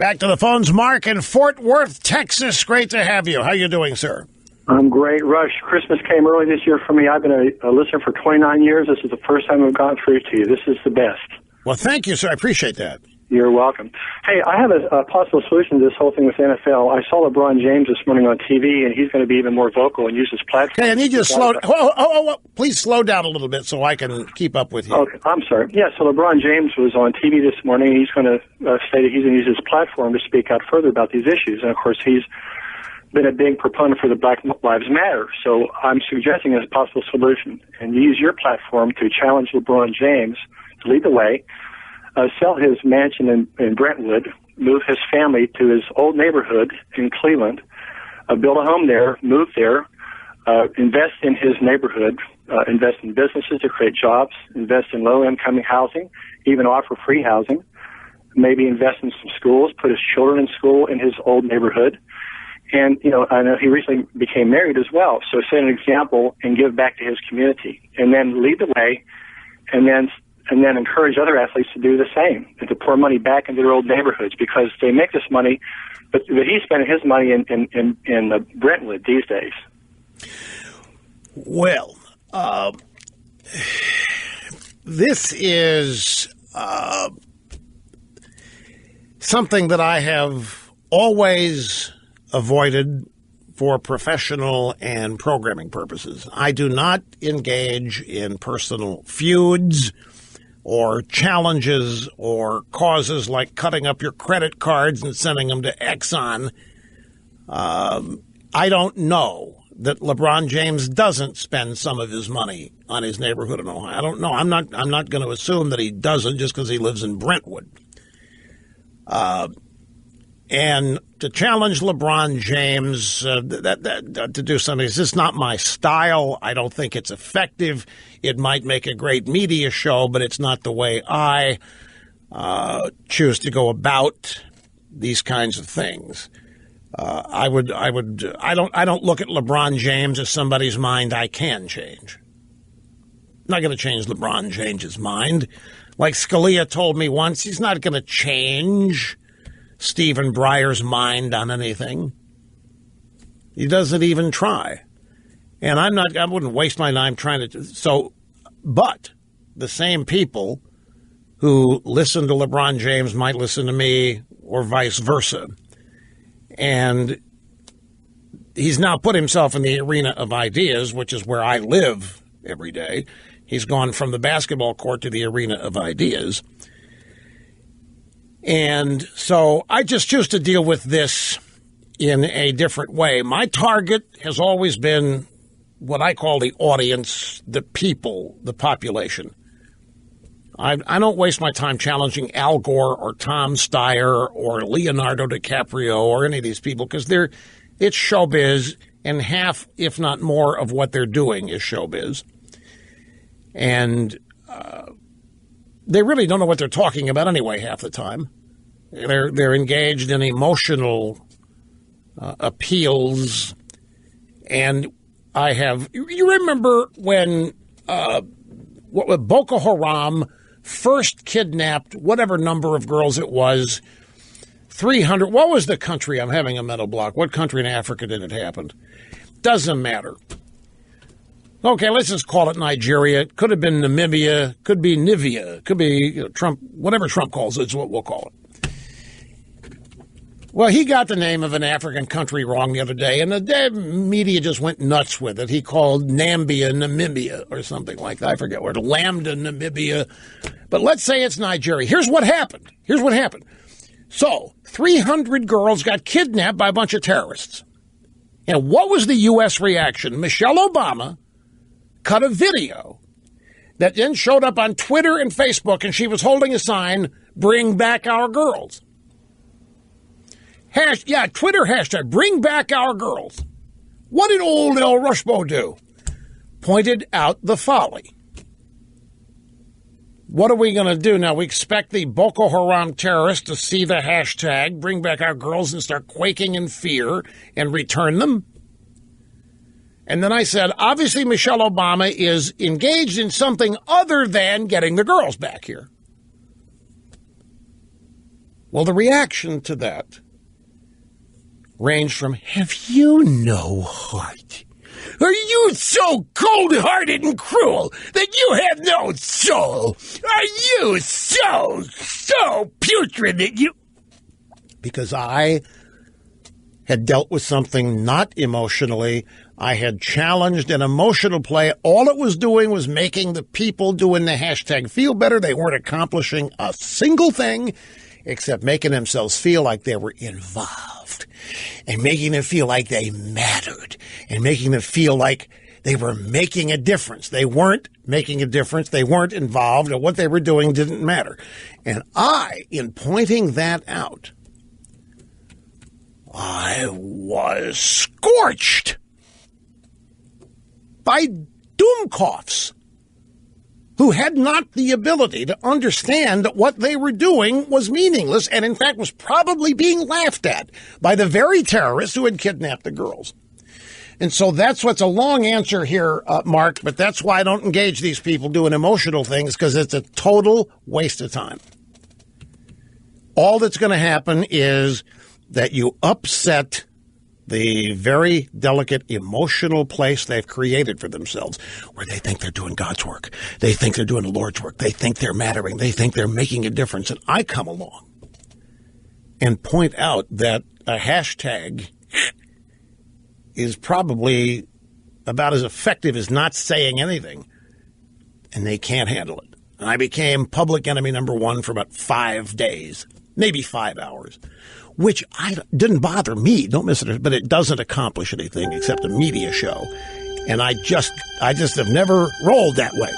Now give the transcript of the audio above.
Back to the phones. Mark in Fort Worth, Texas. Great to have you. How you doing, sir? I'm great. Rush, Christmas came early this year for me. I've been a listener for 29 years. This is the first time I've gone through to you. This is the best. Well, thank you, sir. I appreciate that. You're welcome. Hey, I have a possible solution to this whole thing with NFL. I saw LeBron James this morning on TV, and he's going to be even more vocal and use his platform. Okay, I need you to please slow down a little bit so I can keep up with you. Okay, I'm sorry. Yeah, so LeBron James was on TV this morning, and he's going to state that he's going to use his platform to speak out further about these issues. And, of course, he's been a big proponent for the Black Lives Matter. So I'm suggesting as a possible solution, and use your platform to challenge LeBron James to lead the way. Sell his mansion in Brentwood, move his family to his old neighborhood in Cleveland, build a home there, move there, invest in his neighborhood, invest in businesses to create jobs, invest in low-income housing, even offer free housing, maybe invest in some schools, put his children in school in his old neighborhood. And, you know, I know he recently became married as well, so set an example and give back to his community. And then lead the way, and then encourage other athletes to do the same and to pour money back into their old neighborhoods, because they make this money, but he's spending his money in Brentwood these days. Well, this is something that I have always avoided for professional and programming purposes. I do not engage in personal feuds or challenges or causes like cutting up your credit cards and sending them to Exxon. I don't know that LeBron James doesn't spend some of his money on his neighborhood in Ohio. I don't know. I'm not going to assume that he doesn't just because he lives in Brentwood. And to challenge LeBron James to do something, it's just not my style. I don't think it's effective. It might make a great media show, but it's not the way I choose to go about these kinds of things. I don't look at LeBron James as somebody's mind I can change. I'm not going to change LeBron James's mind. Like Scalia told me once, he's not going to change Stephen Breyer's mind on anything. He doesn't even try. And I wouldn't waste my time trying to. But the same people who listen to LeBron James might listen to me, or vice versa. And he's now put himself in the arena of ideas, which is where I live every day. He's gone from the basketball court to the arena of ideas. And so I just choose to deal with this in a different way. My target has always been what I call the audience, the people, the population. I don't waste my time challenging Al Gore or Tom Steyer or Leonardo DiCaprio or any of these people, because it's showbiz, and half, if not more, of what they're doing is showbiz. And they really don't know what they're talking about anyway half the time. They're engaged in emotional appeals. And you remember when Boko Haram first kidnapped whatever number of girls it was, 300. What was the country? I'm having a mental block. What country in Africa did it happen? Doesn't matter. Okay, let's just call it Nigeria. It could have been Namibia. Could be Nivea. Could be Trump. Whatever Trump calls it is what we'll call it. Well, he got the name of an African country wrong the other day, and the media just went nuts with it. He called Nambia Namibia or something like that. I forget where. Lambda Namibia. But let's say it's Nigeria. Here's what happened. So 300 girls got kidnapped by a bunch of terrorists. And what was the U.S. reaction? Michelle Obama cut a video that then showed up on Twitter and Facebook, and she was holding a sign, "Bring back our girls." Twitter hashtag, "Bring back our girls." What did old El Rushbo do? Pointed out the folly. What are we going to do now? We expect the Boko Haram terrorists to see the hashtag, "Bring back our girls," and start quaking in fear and return them? And then I said, obviously Michelle Obama is engaged in something other than getting the girls back here. Well, the reaction to that ranged from, have you no heart? Are you so cold-hearted and cruel that you have no soul? Are you so putrid that you... Because I had dealt with something not emotionally. I had challenged an emotional play. All it was doing was making the people doing the hashtag feel better. They weren't accomplishing a single thing except making themselves feel like they were involved and making them feel like they mattered and making them feel like they were making a difference. They weren't making a difference. They weren't involved, and what they were doing didn't matter. And I, in pointing that out, I was scorched by doomcoffs who had not the ability to understand that what they were doing was meaningless and, in fact, was probably being laughed at by the very terrorists who had kidnapped the girls. And so that's what's a long answer here, Mark, but that's why I don't engage these people doing emotional things, because it's a total waste of time. All that's going to happen is that you upset the very delicate emotional place they've created for themselves, where they think they're doing God's work. They think they're doing the Lord's work. They think they're mattering. They think they're making a difference. And I come along and point out that a hashtag is probably about as effective as not saying anything, and they can't handle it. And I became public enemy number one for about 5 days, maybe 5 hours, which didn't bother me, don't misunderstand, but it doesn't accomplish anything except a media show. And I just have never rolled that way.